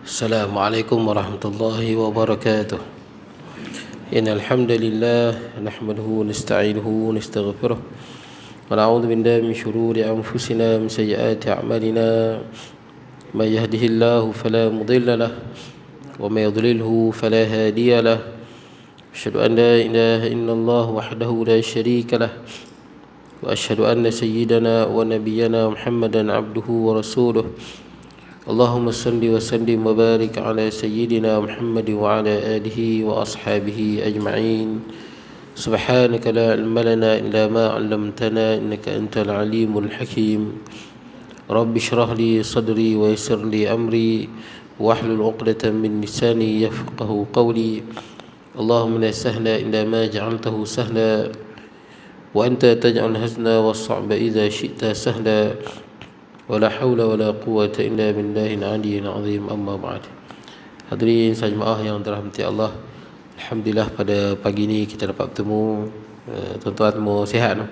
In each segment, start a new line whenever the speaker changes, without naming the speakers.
السلام عليكم ورحمة الله وبركاته. إن الحمد لله نحمده ونستعينه ونستغفره ونعوذ بالله من شرور أنفسنا من سيئات أعمالنا. من يهده الله فلا مضل له ومن يضلله فلا هادي له. أشهد أن لا إله إلا الله وحده لا شريك له وأشهد أن سيدنا ونبينا محمدا عبده ورسوله. اللهم صل وسلم وبارك على سيدنا محمد وعلى آله وأصحابه أجمعين. سبحانك لا علم لنا إلا ما علمتنا إنك أنت العليم الحكيم. رب اشرح لي صدري ويسر لي أمري واحلل عقدة من لساني يفقه قولي. اللهم لا سهل إلا ما جعلته سهلا وأنت تجعل الحزن والصعب إذا شئت سهلا. ولا حول ولا قوة إلا بالله العلي العظيم. أما بعد. Hadirin sajmaah yang dirahmati Allah, alhamdulillah pada pagi ini kita dapat bertemu. Tuan-tuan semua sihat no?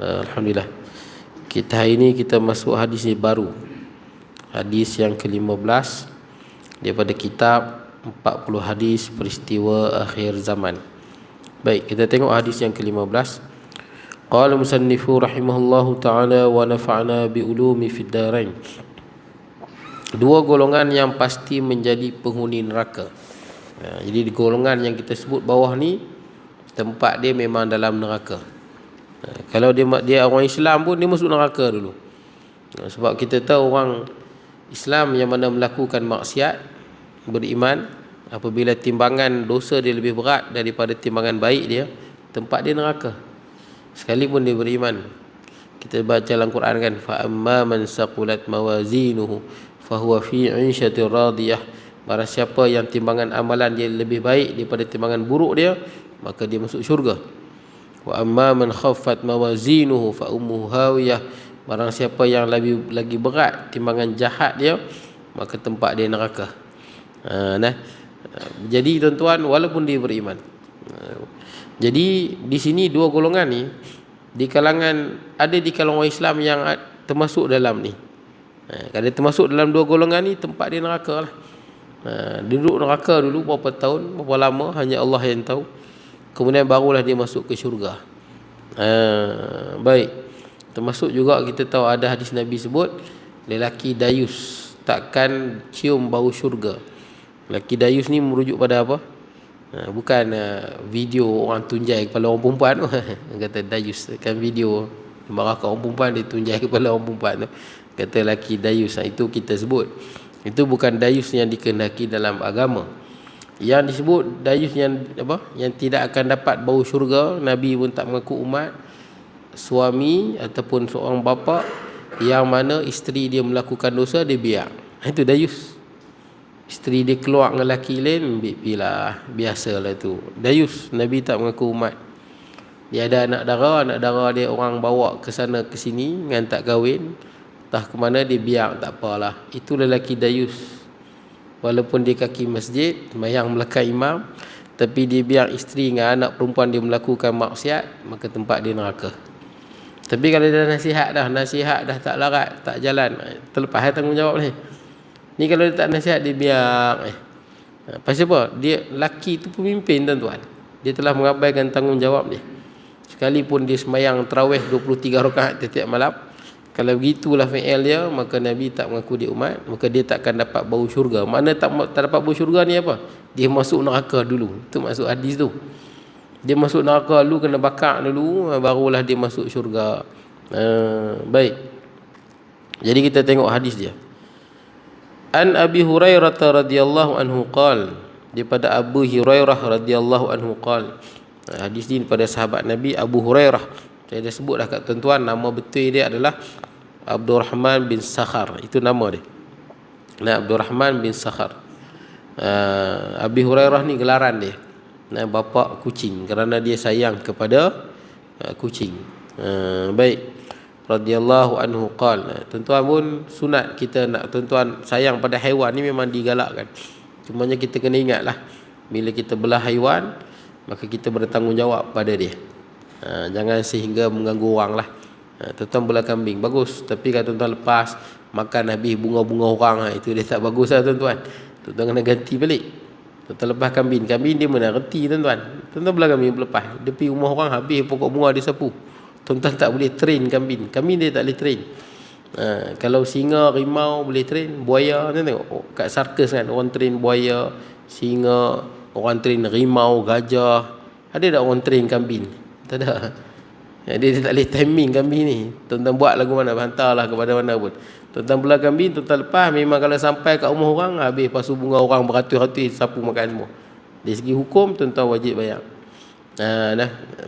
Alhamdulillah. Hari ini kita masuk hadis ni baru, hadis yang ke-15 daripada kitab 40 hadis peristiwa akhir zaman. Baik, kita tengok hadis yang ke-15. Qala musannifu rahimahullahu ta'ala wa nafa'na bi'ulumi fid darain. Dua golongan yang pasti menjadi penghuni neraka. Jadi di golongan yang kita sebut bawah ni, tempat dia memang dalam neraka. Kalau dia orang Islam pun dia masuk neraka dulu. Sebab kita tahu orang Islam yang mana melakukan maksiat, beriman, apabila timbangan dosa dia lebih berat daripada timbangan baik dia, tempat dia neraka. Sekalipun dia beriman. Kita baca dalam Quran kan, fa amma man saqulat mawazinuhu fahuwa fi 'ishatir radiyah. Barang siapa yang timbangan amalan dia lebih baik daripada timbangan buruk dia, maka dia masuk syurga. Wa amma man khaffat mawazinuhu fa ummuhu hawiyah. Barang siapa yang lagi berat timbangan jahat dia, maka tempat dia neraka. Jadi tuan-tuan, walaupun dia beriman, jadi di sini dua golongan ni di kalangan orang Islam yang termasuk dalam ni. Kalau termasuk dalam dua golongan ni, tempat dia neraka lah. Duduk neraka dulu berapa tahun, berapa lama, hanya Allah yang tahu. Kemudian barulah dia masuk ke syurga. Baik. Termasuk juga kita tahu ada hadis Nabi sebut, lelaki dayus takkan cium bau syurga. Lelaki dayus ni merujuk pada apa? Bukan video orang tunjai kepala orang perempuan tu. Kata dayus, kan video marahkan orang perempuan dia tunjai kepala orang perempuan tu. Kata lelaki dayus, itu kita sebut. Itu bukan dayus yang dikehendaki dalam agama. Yang disebut dayus yang apa? Yang tidak akan dapat bau syurga, Nabi pun tak mengaku umat, suami ataupun seorang bapa yang mana isteri dia melakukan dosa, dia biar. Itu dayus. Isteri dia keluar dengan lelaki lain, bila biasalah tu. Dayus, Nabi tak mengaku umat. Dia ada anak dara dia orang bawa ke sana ke sini dengan tak kahwin, entah ke mana, dia biar, tak apalah. Itu lelaki dayus. Walaupun dia kaki masjid, sembahyang belakang imam, tapi dia biar isteri dengan anak perempuan dia melakukan maksiat, maka tempat dia neraka. Tapi kalau dia nasihat dah tak larat, tak jalan, terlepas tanggungjawab ni. Ni kalau dia tak nasihat, dia biar. Pasal apa? Dia laki tu pemimpin tuan-tuan. Dia telah mengabaikan tanggungjawab dia. Sekalipun dia sembahyang tarawih 23 rakaat setiap malam, kalau begitulah fi'il dia, maka Nabi tak mengaku dia umat, maka dia takkan dapat bau syurga. Mana tak dapat bau syurga ni apa? Dia masuk neraka dulu. Itu maksud hadis tu. Dia masuk neraka dulu, kena bakar dulu, barulah dia masuk syurga. Baik. Jadi kita tengok hadis dia. An Abi Hurairah radhiyallahu anhu qala, daripada Abu Hurairah radhiyallahu anhu qala. Hadis ni daripada sahabat Nabi Abu Hurairah. Saya dah sebut dah kat tuan-tuan, nama betul dia adalah Abdurrahman bin Sakhar. Itu nama dia. Abdurrahman bin Sakhar. Abi Hurairah ni gelaran dia. Bapa kucing, kerana dia sayang kepada kucing. Baik. Radhiyallahu anhu qala. Tuan-tuan pun sunat kita nak tuan-tuan sayang pada haiwan ni memang digalakkan. Cumanya kita kena ingatlah, bila kita belah haiwan, maka kita bertanggungjawab pada dia. Jangan sehingga mengganggu orang lah. Tuan-tuan belah kambing bagus, tapi kalau tuan-tuan lepas makan habis bunga-bunga orang, itu dia tak bagus lah tuan-tuan. Tuan-tuan kena ganti balik. Tuan-tuan lepas kambing dia mana reti tuan-tuan. Tuan-tuan belah kambing lepas, dia pergi rumah orang habis pokok bunga dia sapu. Tuan-tuan tak boleh train kambing dia tak boleh train. Kalau singa, rimau boleh train, buaya tuan tengok kat sarkas kan, orang train buaya, singa, orang train rimau, gajah. Ada tak orang train kambing? Tak ada. Dia tak boleh timing kambing ni. Tuan-tuan buat lagu mana, hantarlah kepada mana pun. Tuan-tuan belah kambing, tuan-tuan lepas, memang kalau sampai kat rumah orang, habis pasu bunga orang beratus-ratus sapu makan semua. Dari segi hukum, tuan-tuan wajib bayar.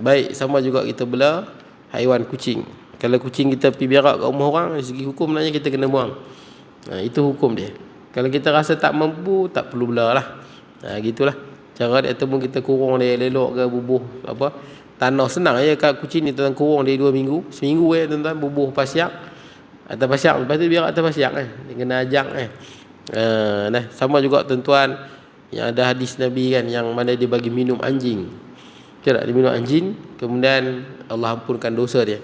Baik, sama juga kita belah haiwan kucing. Kalau kucing kita pergi berak kat rumah orang, dari segi hukum maknanya kita kena buang. Itu hukum dia. Kalau kita rasa tak mampu, tak perlu belah lah. Gitulah cara dia. Ataupun kita kurung dia lelok ke bubuh apa tanah, senang je kat kucing ni tuan kurung dia 2 minggu, seminggu tuan-tuan bubuh pasiak atas pasiak, lepas tu biar atas pasiak dia kena ajak sama juga tuan-tuan yang ada hadis Nabi kan, yang mana dia bagi minum anjing. Dia minum anjing, kemudian Allah ampunkan dosa dia.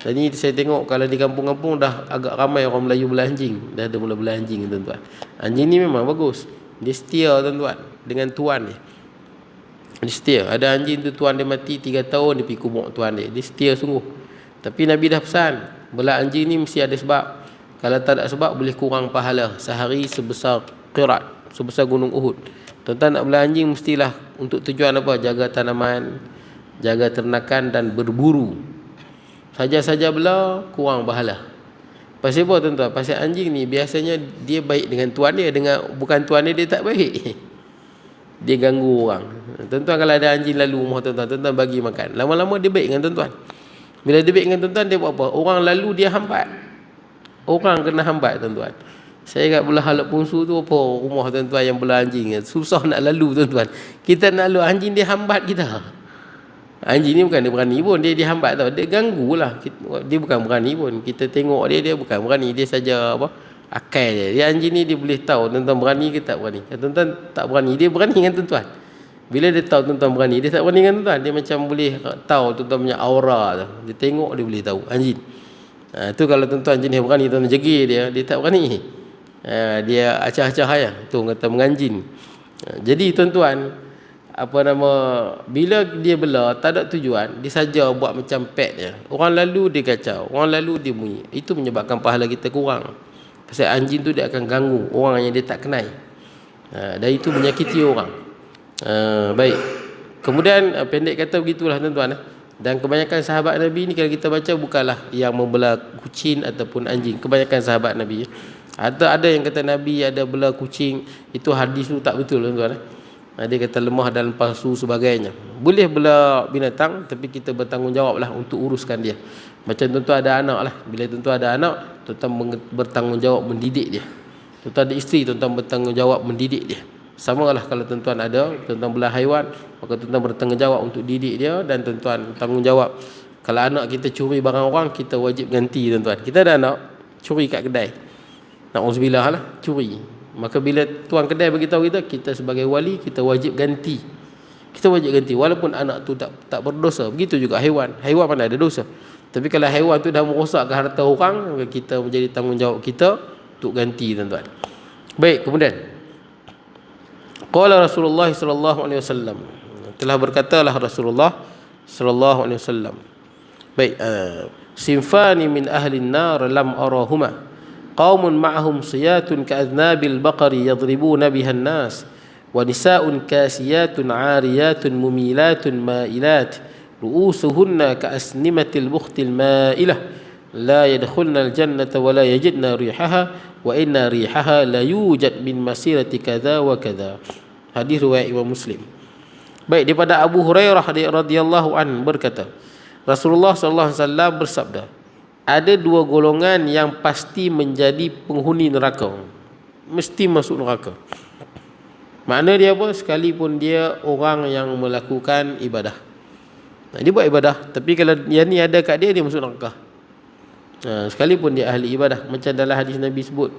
Dan ni saya tengok kalau di kampung-kampung dah agak ramai orang Melayu belah anjing, dah ada mula belah anjing tuan-tuan. Anjing ni memang bagus, dia setia tuan-tuan dengan tuan dia. Dia setia. Ada anjing tu tuan dia mati 3 tahun, dia pergi kubur tuan dia. Dia setia sungguh. Tapi Nabi dah pesan, belah anjing ni mesti ada sebab. Kalau tak ada sebab, boleh kurang pahala. Sehari sebesar Qirat, sebesar gunung Uhud. Tuan-tuan nak belah anjing, mestilah untuk tujuan apa? Jaga tanaman, jaga ternakan dan berburu. Saja-saja belah, kurang pahala. Pasal apa tuan-tuan? Pasal anjing ni biasanya dia baik dengan tuan dia, dengan bukan tuan dia tak baik. Dia ganggu orang. Tuan-tuan kalau ada anjing lalu rumah tuan-tuan, tuan-tuan bagi makan, lama-lama dia baik dengan tuan-tuan. Bila dia baik dengan tuan-tuan, dia buat apa? Orang lalu dia hambat. Orang kena hambat tuan-tuan. Saya kat belah Halak Pungsu tu apa rumah tuan-tuan yang belah anjing, susah nak lalu tuan-tuan. Kita nak lalu anjing, dia hambat kita. Anjing ni bukan dia berani pun, dia hambat tau. Dia ganggu lah. Dia bukan berani pun. Kita tengok dia bukan berani. Dia saja apa, akal dia. Anjing ni dia boleh tahu tuan-tuan berani ke tak berani. Kalau tuan-tuan tak berani, dia berani dengan tuan-tuan. Bila dia tahu tuan-tuan berani, dia tak berani dengan tuan-tuan. Dia macam boleh tahu tuan-tuan punya aura tu. Dia tengok, dia boleh tahu anjing. Tu kalau tuan-tuan jenis berani, tuan-tuan jegir dia tak berani. Dia acah-acah ya. Tu kata menganjing. Jadi tuan-tuan, bila dia belah tak ada tujuan, dia saja buat macam pet je. Orang lalu dia kacau, orang lalu dia bunyi. Itu menyebabkan pahala kita kurang. Pasal anjing tu dia akan ganggu orang yang dia tak kenal. Dan itu menyakiti orang. Baik. Kemudian pendek kata begitulah tuan-tuan. Dan kebanyakan sahabat Nabi ni kalau kita baca bukanlah yang membelah kucing ataupun anjing. Kebanyakan sahabat Nabi. Ada yang kata Nabi ada belah kucing, itu hadis tu tak betul tuan-tuan. Dia kata lemah dan palsu sebagainya. Boleh belah binatang, tapi kita bertanggungjawablah untuk uruskan dia. Macam tuan-tuan ada anak lah. Bila tuan-tuan ada anak, tuan-tuan bertanggungjawab mendidik dia. Tuan-tuan ada isteri, tuan-tuan bertanggungjawab mendidik dia. Sama lah kalau tuan-tuan ada, tuan-tuan belah haiwan, maka tuan-tuan bertanggungjawab untuk didik dia. Dan tuan-tuan bertanggungjawab, kalau anak kita curi barang orang, kita wajib ganti tuan-tuan. Kita ada anak curi kat kedai, na'udzubillah lah, curi. Maka bila tuan kedai beritahu kita sebagai wali, kita wajib ganti. Kita wajib ganti walaupun anak tu tak berdosa. Begitu juga haiwan. Haiwan mana ada dosa. Tapi kalau haiwan tu dah merosakkan harta orang, maka kita menjadi tanggungjawab kita untuk ganti tuan-tuan. Baik, kemudian qala Rasulullah sallallahu alaihi wasallam, telah berkatalah Rasulullah sallallahu alaihi wasallam. Baik, sinfani min ahli an-nar lam arahuma. قوم معهم صيات كأذناب البقر يضربون بها الناس ونساء كاسيات عاريات مميلات مائلات رؤوسهن كأسنمة البخت المائلة لا يدخلن الجنة ولا يجدن ريحها وإن ريحها لا يوجد من مسيرة كذا وكذا. Hadis riwayat Imam Muslim. Baik, daripada Abu Hurairah radhiyallahu anhu berkata, Rasulullah sallallahu alaihi wasallam bersabda, ada 2 golongan yang pasti menjadi penghuni neraka, mesti masuk neraka. Makna dia apa? Sekalipun dia orang yang melakukan ibadah, dia buat ibadah, tapi kalau yang ni ada kat dia masuk neraka. Sekalipun dia ahli ibadah. Macam dalam hadis Nabi sebut,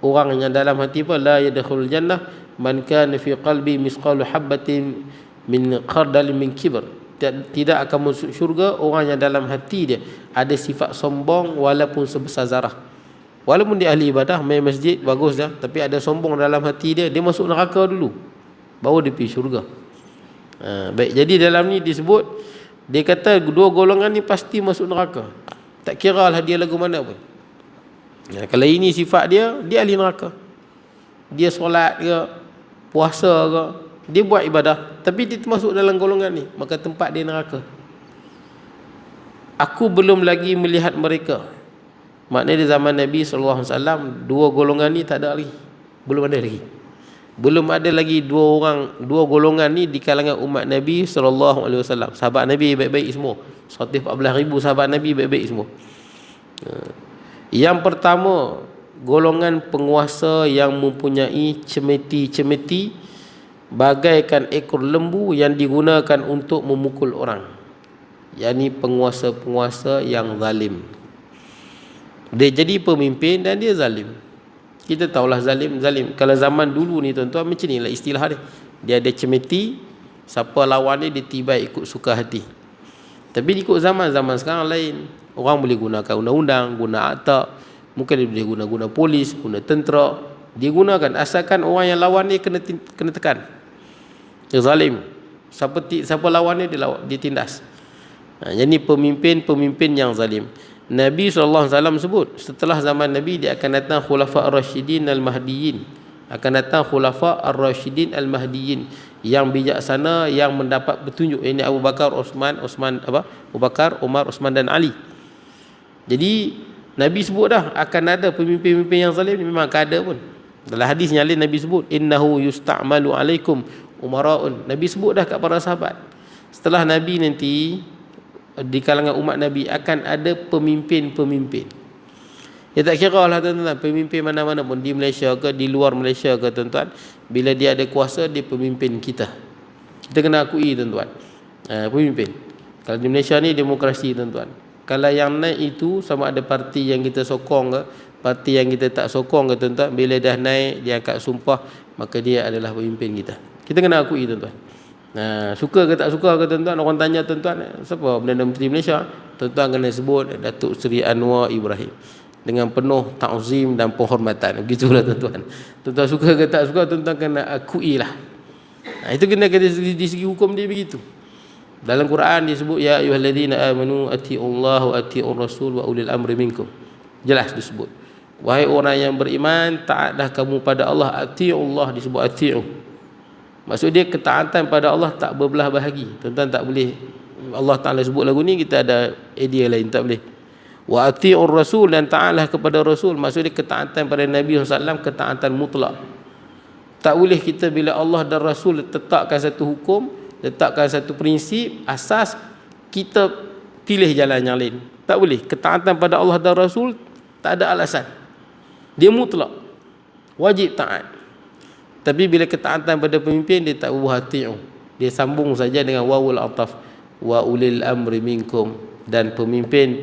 orang yang dalam hati apa? La yadkhulul jannah man kana fi qalbi misqalu habatin min khardal min kibr. tidak akan masuk syurga orang yang dalam hati dia ada sifat sombong walaupun sebesar zarah. Walaupun dia ahli ibadah, main masjid, bagus dah, tapi ada sombong dalam hati dia, dia masuk neraka dulu, baru dia pergi syurga. Baik, jadi dalam ni disebut, dia kata dua golongan ni pasti masuk neraka. Tak kira lah dia lagu mana pun. Kalau ini sifat dia, dia ahli neraka. Dia solat ke, puasa ke, dia buat ibadah, tapi dia termasuk dalam golongan ni, maka tempat dia neraka. Aku belum lagi melihat mereka. Maknanya di zaman Nabi SAW, dua golongan ni tak ada lagi. Belum ada lagi. Belum ada lagi dua golongan ni di kalangan umat Nabi SAW. Sahabat Nabi baik-baik semua. 114,000 sahabat Nabi baik-baik semua. Yang pertama, golongan penguasa yang mempunyai cemeti-cemeti bagaikan ekor lembu yang digunakan untuk memukul orang. yakni penguasa-penguasa yang zalim. Dia jadi pemimpin dan dia zalim. Kita tahulah zalim. Kalau zaman dulu ni tuan-tuan, macam ni lah istilah dia. Dia ada cemeti, siapa lawan dia tibai ikut suka hati. Tapi ikut zaman sekarang lain. Orang boleh gunakan undang-undang, guna akta, mungkin dia boleh guna polis, guna tentera. Dia gunakan asalkan orang yang lawan dia kena tekan. Dia zalim. Siapa lawan dia tindas. Jadi pemimpin yang zalim. Nabi SAW sebut setelah zaman Nabi dia akan datang khulafa ar-rasyidin al-mahdiyyin. Akan datang khulafa ar-rasyidin al-mahdiyyin yang bijaksana, yang mendapat petunjuk. Ini Abu Bakar, Abu Bakar, Umar, Osman dan Ali. Jadi Nabi sebut dah akan ada pemimpin-pemimpin yang zalim, memang akan ada pun. Dalam hadis yang lain Nabi sebut innahu yusta'malu alaikum umara'un. Nabi sebut dah kat para sahabat. Setelah Nabi nanti di kalangan umat Nabi akan ada pemimpin-pemimpin. Ya tak kira lah tuan-tuan, pemimpin mana-mana pun, di Malaysia ke di luar Malaysia ke tuan-tuan, bila dia ada kuasa dia pemimpin kita. Kita kena akui tuan-tuan. Pemimpin. Kalau di Malaysia ni demokrasi tuan-tuan. Kalau yang naik itu sama ada parti yang kita sokong ke, parti yang kita tak sokong ke tuan-tuan, bila dah naik dia angkat sumpah, maka dia adalah pemimpin kita. Kita kena akui tuan-tuan. Suka ke tak suka ke tuan-tuan, orang tanya tuan-tuan siapa Perdana Menteri Malaysia, tuan-tuan kena sebut Datuk Seri Anwar Ibrahim dengan penuh ta'zim dan penghormatan. Begitulah tuan-tuan. Tuan-tuan suka ke tak suka, tuan-tuan kena akui lah. Itu kena di segi hukum dia begitu. Dalam Quran disebut ya ayyuhalladzina amanu atiiullah wa atiiur rasul wa ulil amri minkum. Jelas disebut, wahai orang yang beriman, taatlah kamu pada Allah. Atiiullah disebut atiiu. Maksud dia ketaatan pada Allah tak berbelah bahagi. Tuan-tuan tak boleh Allah Ta'ala sebut lagu ni kita ada idea lain, tak boleh. Wa atiiur rasul, dan taatlah kepada Rasul. Maksud dia ketaatan pada Nabi SAW, ketaatan mutlak. Tak boleh kita bila Allah dan Rasul letakkan satu hukum, letakkan satu prinsip, asas, kita pilih jalan yang lain. Tak boleh. Ketaatan pada Allah dan Rasul tak ada alasan. Dia mutlak. Wajib taat. Tapi bila ketaatan pada pemimpin, dia tak berbuah hati. Dia sambung saja dengan wawul ataf. Wa ulil amri minkum, dan pemimpin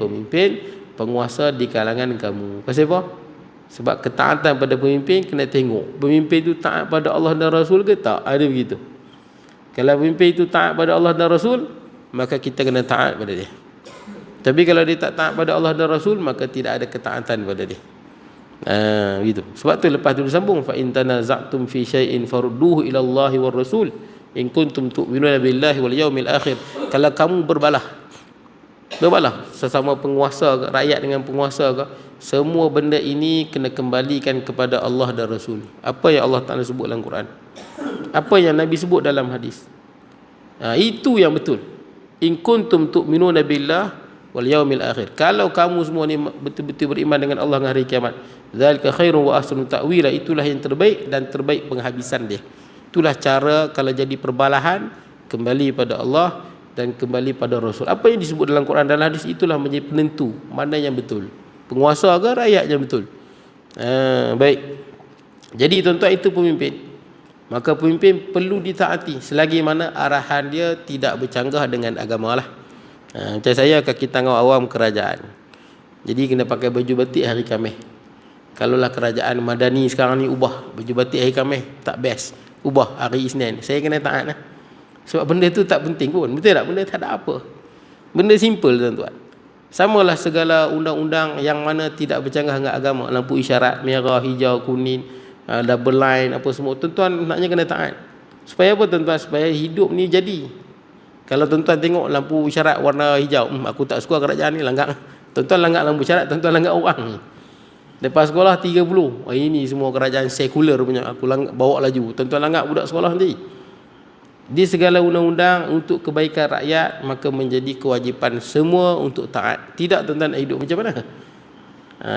penguasa di kalangan kamu. Pasal apa? Sebab ketaatan pada pemimpin kena tengok pemimpin itu taat pada Allah dan Rasul ke tak. Ada begitu. Kalau pemimpin itu taat pada Allah dan Rasul, maka kita kena taat pada dia. Tapi kalau dia tak taat pada Allah dan Rasul, maka tidak ada ketaatan pada dia. Gitu. Sebab tu lepas tu disambung fa in tanaza'tum fi syai'in farudduhu ila Allahi war Rasul in kuntum tu'minuna billahi wal yaumil akhir. Kalau kamu berbalah sesama penguasa ke, rakyat dengan penguasa ke, semua benda ini kena kembalikan kepada Allah dan Rasul. Apa yang Allah Ta'ala sebut dalam Quran, apa yang Nabi sebut dalam hadis, itu yang betul. In kuntum tu'minuna billah wal yaumil akhir. Kalau kamu semua ni betul-betul beriman dengan Allah dan hari kiamat, zalika khairun wa ahsanu ta'wila, itulah yang terbaik dan terbaik penghabisan dia. Itulah cara kalau jadi perbalahan, kembali pada Allah dan kembali pada Rasul. Apa yang disebut dalam Quran dan hadis, itulah menjadi penentu mana yang betul, penguasa ke rakyat yang betul. Baik. Jadi tuan-tuan, itu pemimpin. Maka pemimpin perlu ditaati selagi mana arahan dia tidak bercanggah dengan agama lah. Macam saya kaki tangan awam kerajaan, jadi kena pakai baju batik hari Khamis. Kalaulah kerajaan Madani sekarang ni ubah baju batik hari Khamis, tak best, ubah hari Isnin, saya kena taat lah. Sebab benda tu tak penting pun. Betul tak? Benda tak ada apa. Benda simple tuan-tuan. Samalah segala undang-undang yang mana tidak bercanggah dengan agama. Lampu isyarat, merah, hijau, kuning, double line, apa semua. Tuan-tuan naknya kena taat. Supaya apa tuan-tuan? Supaya hidup ni jadi. Kalau tuan-tuan tengok lampu isyarat warna hijau, aku tak suka kerajaan ni, langgar. Tuan-tuan langgar lampu isyarat, tuan-tuan langgar orang. Lepas sekolah 30, ini semua kerajaan sekular punya, aku bawa laju. Tuan-tuan langgar budak sekolah nanti. Di segala undang-undang untuk kebaikan rakyat, maka menjadi kewajipan semua untuk taat. Tidak tuan-tuan hidup macam mana?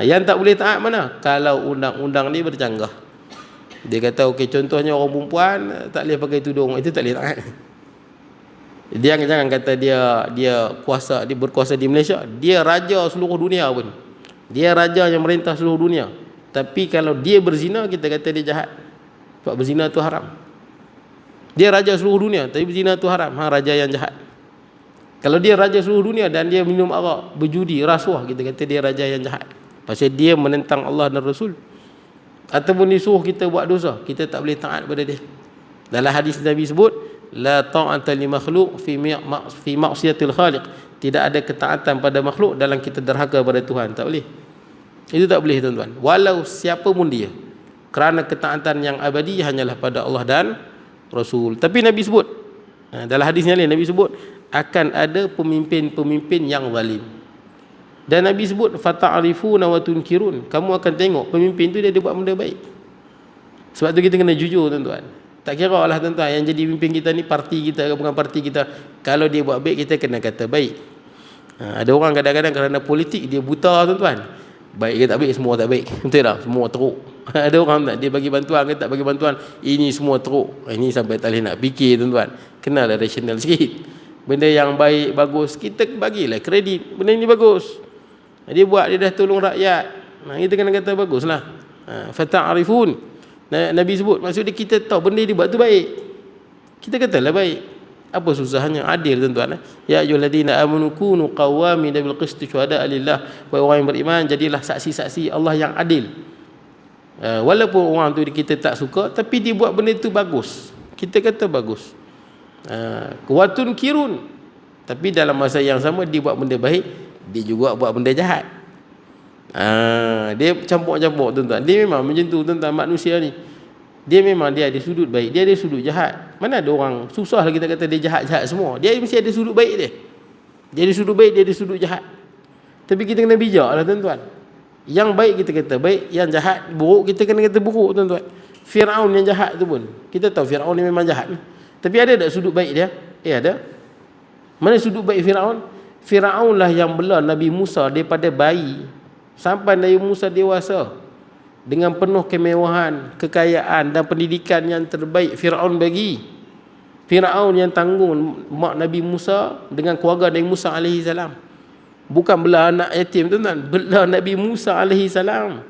Yang tak boleh taat mana? Kalau undang-undang ni bercanggah. Dia kata okey, contohnya orang perempuan tak boleh pakai tudung, itu tak boleh taat. Dia jangan kata dia kuasa, dia berkuasa di Malaysia, dia raja seluruh dunia pun. Dia raja yang merintah seluruh dunia. Tapi kalau dia berzina, kita kata dia jahat. Sebab berzina tu haram. Dia raja seluruh dunia, tapi berzina tu haram. Raja yang jahat. Kalau dia raja seluruh dunia dan dia minum arak, berjudi, rasuah, kita kata dia raja yang jahat. Pasal dia menentang Allah dan Rasul. Ataupun disuruh kita buat dosa, kita tak boleh taat pada dia. Dalam hadis Nabi sebut, la ta'ata li makhluq fi ma'siyatil khaliq. Tidak ada ketaatan pada makhluk dalam kita derhaka pada Tuhan. Tak boleh. Itu tak boleh tuan-tuan. Walau siapa pun dia. Kerana ketaatan yang abadi hanyalah pada Allah dan Rasul. Tapi Nabi sebut, dalam hadis yang lain Nabi sebut akan ada pemimpin-pemimpin yang zalim. Dan Nabi sebut fata'rifuna wa tunkirun. Kamu akan tengok pemimpin tu dia buat benda baik. Sebab tu kita kena jujur tuan-tuan. Tak kira lah tuan-tuan yang jadi pemimpin kita ni parti kita ke bukan parti kita. Kalau dia buat baik, kita kena kata baik. Ada orang kadang-kadang kerana politik dia buta tuan-tuan. Baik ke tak baik, semua tak baik. Betul tak? Semua teruk. Ada orang tak, dia bagi bantuan ke tak bagi bantuan, ini semua teruk. Ini sampai tak boleh nak fikir tuan-tuan. Kenalah rasional sikit. Benda yang baik, bagus, kita bagilah kredit. Benda ni bagus. Dia buat, dia dah tolong rakyat. Kita kena kata baguslah. Fata'arifun. Nabi sebut, maksudnya kita tahu benda dia buat tu baik. Kita katalah baik. Apa susahnya? Adil tuan-tuan. Ya ayyuhalladzina amanu kunu qawamin bil qisti syuhada'a lillah. Wahai orang yang beriman, jadilah saksi-saksi Allah yang adil. Walaupun orang tu kita tak suka, tapi dia buat benda tu bagus, kita kata bagus. Kuwatun kirun, tapi dalam masa yang sama dia buat benda baik, dia juga buat benda jahat. Dia campur-campur tuan-tuan. Dia memang macam tu tuan-tuan, manusia ni. Dia memang dia ada sudut baik, dia ada sudut jahat. Mana ada orang susah lah kita kata dia jahat-jahat semua. Dia mesti ada sudut baik dia. Dia ada sudut baik, dia ada sudut jahat. Tapi kita kena bijak lah tuan-tuan. Yang baik kita kata baik, yang jahat buruk kita kena kata buruk tuan-tuan. Firaun yang jahat tu pun, kita tahu Firaun ni memang jahat. Tapi ada tak sudut baik dia? Ada. Mana sudut baik Firaun? Firaun lah yang bela Nabi Musa daripada bayi sampai Nabi Musa dewasa dengan penuh kemewahan, kekayaan dan pendidikan yang terbaik Firaun bagi. Firaun yang tanggung mak Nabi Musa dengan keluarga Nabi Musa alaihi salam. Bukan belah anak yatim tuan-tuan, belah Nabi Musa alaihi salam.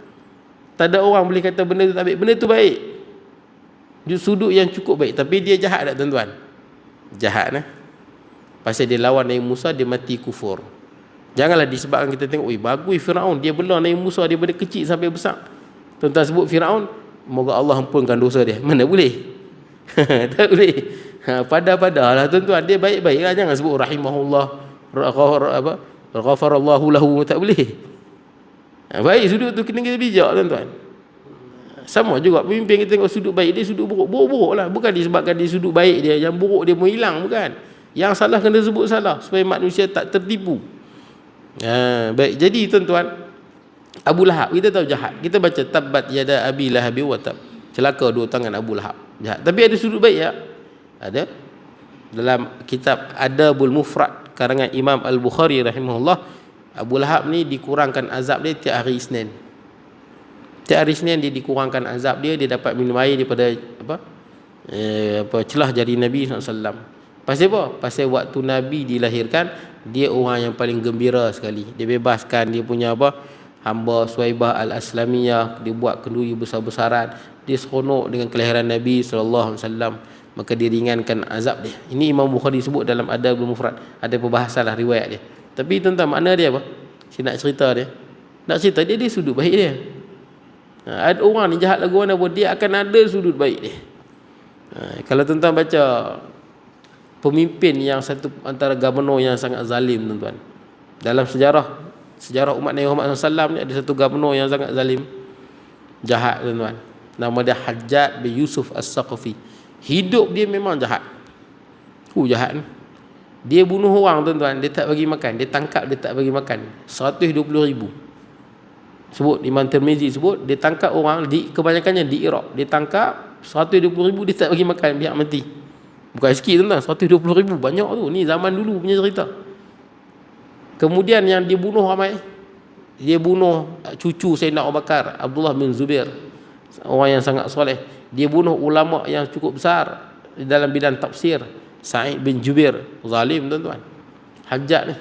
Tak ada orang boleh kata benda tu tak baik. Benda tu baik. Dia sudut yang cukup baik, tapi dia jahat tak tuan-tuan? Jahat nah. Pasal dia lawan Nabi Musa, dia mati kufur. Janganlah disebabkan kita tengok, bagus Firaun, dia belah Nabi Musa daripada kecil sampai besar. Tuan-tuan sebut Firaun, moga Allah ampunkan dosa dia. Mana boleh? Tak boleh. Pada-padalah tuan-tuan, dia baik-baiklah, jangan sebut rahimahullah, ghafarallahu lahu, tak boleh. Baik sudut tu kena kita bijak tuan-tuan. Sama juga pemimpin kita tengok sudut baik dia, sudut buruk, buruk lah. Bukan disebabkan dia sudut baik dia, yang buruk dia mau hilang, bukan. Yang salah kena sebut salah supaya manusia tak tertipu. Baik, jadi tuan-tuan, Abu Lahab kita tahu jahat. Kita baca tabbat yada abi lahabi wa tab. Celaka dua tangan Abu Lahab. Jahat. Tapi ada sudut baik ya? Ada. Dalam kitab Adabul Mufrad karangan Imam Al-Bukhari rahimahullah, Abu Lahab ni dikurangkan azab dia tiap hari Isnin. Tiap hari Isnin dia dikurangkan azab dia, dia dapat minum air daripada celah jari Nabi SAW. Pasal apa? Pasal waktu Nabi dilahirkan, dia orang yang paling gembira sekali. Dia bebaskan dia punya hamba Suhaibah Al-Aslamiyah, dia buat kenduri besar-besaran, dia seronok dengan kelahiran Nabi SAW. Maka dia ringankan azab dia. Ini Imam Bukhari sebut dalam Adabul Mufrad. Ada perbahasan lah riwayat dia. Tapi tuan-tuan, makna dia apa? Saya nak cerita dia. Nak cerita dia sudut baik dia. Ada orang ni jahat lagu mana pun, dia akan ada sudut baik dia. Kalau tuan-tuan baca pemimpin yang satu antara gubernur yang sangat zalim, tuan-tuan. Dalam sejarah umat Nabi Muhammad SAW ni ada satu gubernur yang sangat zalim, jahat, tuan-tuan. Nama dia Hajjaj bin Yusuf As-Saqafi. Hidup dia memang jahat. Jahat ni. Dia bunuh orang, tuan-tuan, dia tak bagi makan. Dia tangkap, dia tak bagi makan. 120,000. Sebut Imam Tirmizi sebut, dia tangkap orang kebanyakannya di Iraq. Dia tangkap 120,000, dia tak bagi makan, biar mati. Bukan sikit, tuan-tuan, 120,000 banyak tu. Ni zaman dulu punya cerita. Kemudian yang dia bunuh ramai. Dia bunuh cucu Sayyidina Abu Bakar, Abdullah bin Zubair, orang yang sangat soleh. Dia bunuh ulama yang cukup besar dalam bidang tafsir, Sa'id bin Jubair. Zalim, tuan-tuan. Hajjaj ni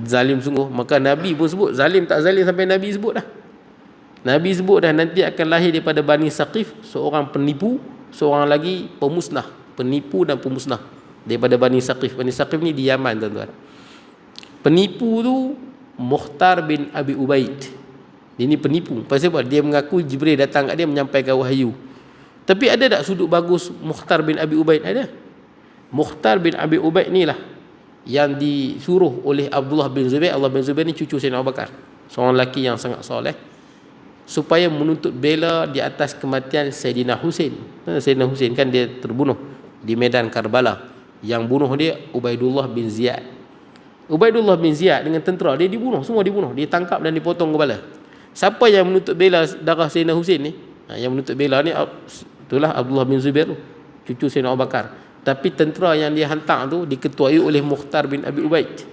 zalim sungguh. Maka Nabi pun sebut, zalim tak zalim sampai Nabi sebut dah. Nabi sebut dah, nanti akan lahir daripada Bani Saqif seorang penipu, seorang lagi pemusnah. Penipu dan pemusnah daripada Bani Saqif. Bani Saqif ni di Yaman, tuan-tuan. Penipu tu Mukhtar bin Abi Ubaid. Dia ni penipu. Pasal apa? Dia mengaku Jibril datang kat dia menyampaikan wahyu. Tapi ada tak sudut bagus Mukhtar bin Abi Ubaid? Ada. Mukhtar bin Abi Ubaid ni lah yang disuruh oleh Abdullah bin Zubair. Abdullah bin Zubair ni cucu Sayyidina Abu Bakar, seorang lelaki yang sangat soleh, supaya menuntut bela di atas kematian Sayyidina Husain. Sayyidina Husain kan dia terbunuh di medan Karbala. Yang bunuh dia Ubaidullah bin Ziyad. Ubaidullah bin Ziyad dengan tentera dia dibunuh, semua dibunuh, ditangkap dan dipotong kepala. Siapa yang menuntut bela darah Sayyidina Husain ni? Yang menuntut bela ni itulah Abdullah bin Zubair tu, cucu Sayyidina Abu Bakar. Tapi tentera yang dia hantar tu diketuai oleh Mukhtar bin Abi Ubaid.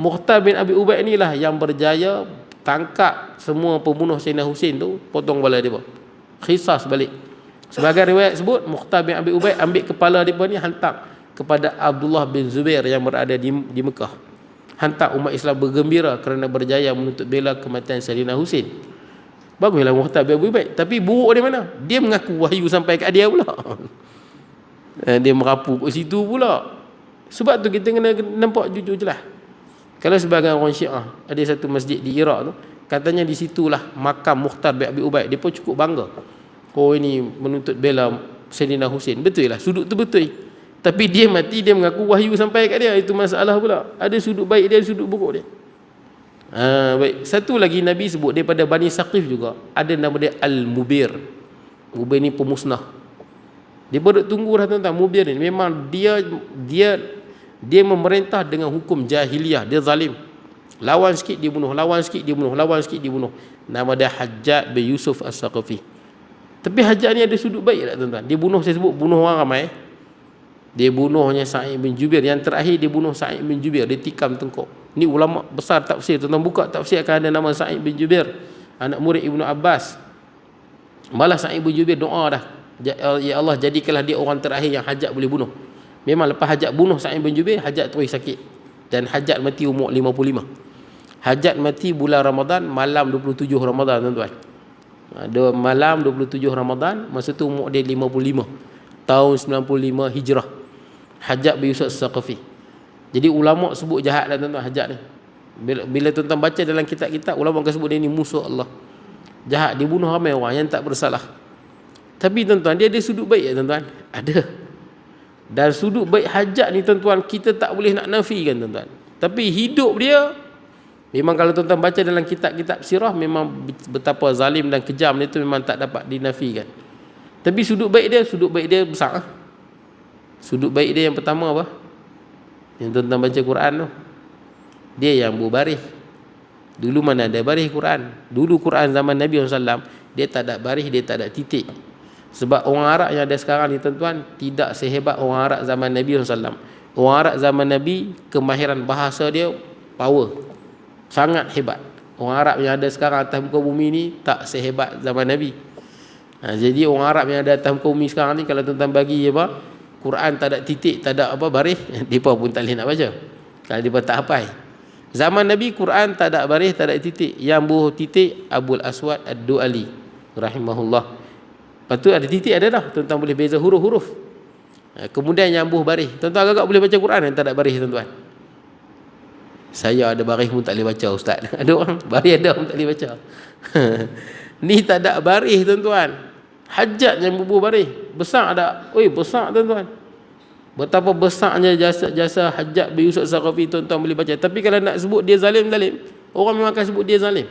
Mukhtar bin Abi Ubaid inilah yang berjaya tangkap semua pembunuh Sayyidina Husain tu, potong kepala dia, qisas balik. Sebagai riwayat sebut, Mukhtar bin Abi Ubaid ambil kepala dia ni hantar kepada Abdullah bin Zubair yang berada di Mekah. Hantar umat Islam bergembira kerana berjaya menuntut bela kematian Sayyidina Husain. Baguslah Mukhtar bin Abi Ubaid. Tapi buruk dia mana? Dia mengaku wahyu sampai kat dia pula. Dia merapu kat situ pula. Sebab tu kita kena nampak jujur jelas. Kalau sebagai orang Syiah, ada satu masjid di Iraq tu, katanya di situlah makam Mukhtar bin Abi Ubaid. Dia pun cukup bangga. Oh, ini menuntut bela Sayyidina Husain. Betul lah, sudut tu betul. Tapi dia mati, dia mengaku wahyu sampai kat dia. Itu masalah pula. Ada sudut baik dia, ada sudut buruk dia. Baik. Satu lagi Nabi sebut daripada Bani Saqif juga, ada nama dia Al-Mubir. Mubir ni pemusnah. Dia baru tunggu dah, tuan-tuan. Mubir ni memang dia memerintah dengan hukum jahiliyah. Dia zalim. Lawan sikit dia bunuh, lawan sikit dia bunuh, lawan sikit dia bunuh. Nama dia Hajjaj bin Yusuf As-Saqafi. Tapi Hajjaj ni ada sudut baik tak, tuan-tuan? Dia bunuh, saya sebut bunuh orang ramai. Dia bunuhnya Sa'id bin Jubair. Yang terakhir dia bunuh Sa'id bin Jubair, dia tikam tengkuk. Ni ulama besar tafsir, tuan-tuan buka tafsir akan ada nama Sa'id bin Jubair, anak murid Ibnu Abbas. Malah Sa'id bin Jubair doa dah, ya Allah, jadikanlah dia orang terakhir yang Hajjaj boleh bunuh. Memang lepas Hajjaj bunuh Sa'id bin Jubair, Hajjaj terus sakit. Dan Hajjaj mati umur 55. Hajjaj mati bulan Ramadan, malam 27 Ramadan, tuan-tuan. Malam 27 Ramadan, masa tu umur dia 55. Tahun 95 Hijrah. Hajjaj bin Yusuf As-Saqafi. Jadi ulama sebut jahat lah, tuan-tuan, Hajjaj ni. Bila tuan-tuan baca dalam kitab-kitab, ulama akan sebut dia ni musuh Allah. Jahat, dia bunuh ramai orang yang tak bersalah. Tapi tuan-tuan, dia ada sudut baik ya, tuan-tuan? Ada. Dan sudut baik Hajjaj ni, tuan-tuan, kita tak boleh nak nafikan, tuan-tuan. Tapi hidup dia, memang kalau tuan-tuan baca dalam kitab-kitab sirah, memang betapa zalim dan kejam dia tu memang tak dapat dinafikan. Tapi sudut baik dia besar. Sudut baik dia yang pertama apa? Yang tuan-tuan baca Quran tu, dia yang berbaris. Dulu mana ada baris Quran? Dulu Quran zaman Nabi SAW, dia tak ada baris, dia tak ada titik. Sebab orang Arab yang ada sekarang ni, tuan-tuan, tidak sehebat orang Arab zaman Nabi SAW. Orang Arab zaman Nabi, kemahiran bahasa dia power, sangat hebat. Orang Arab yang ada sekarang atas muka bumi ni tak sehebat zaman Nabi. Jadi orang Arab yang ada atas muka bumi sekarang ni, kalau tuan-tuan bagi apa, Quran tak ada titik, tak ada apa baris, mereka pun tak boleh nak baca kalau mereka tak hafal. Zaman Nabi, Quran tak ada baris, tak ada titik. Yang buah titik Abul Aswad Ad-Du'ali rahimahullah. Lepas tu ada titik, ada dah, tuan-tuan boleh beza huruf-huruf. Kemudian yang buah baris, tuan-tuan agak boleh baca Quran yang tak ada baris, tuan-tuan. Saya ada baris pun tak boleh baca, ustaz. Ada orang baris ada pun tak boleh baca. Ni tak ada baris, tuan-tuan. Hajjaj yang bubuh baris besar ada. Oi, besar, tuan-tuan. Betapa besarnya jasa Hajjaj bin Yusuf As-Saqafi, tuan-tuan boleh baca. Tapi kalau nak sebut dia zalim, orang memang akan sebut dia zalim.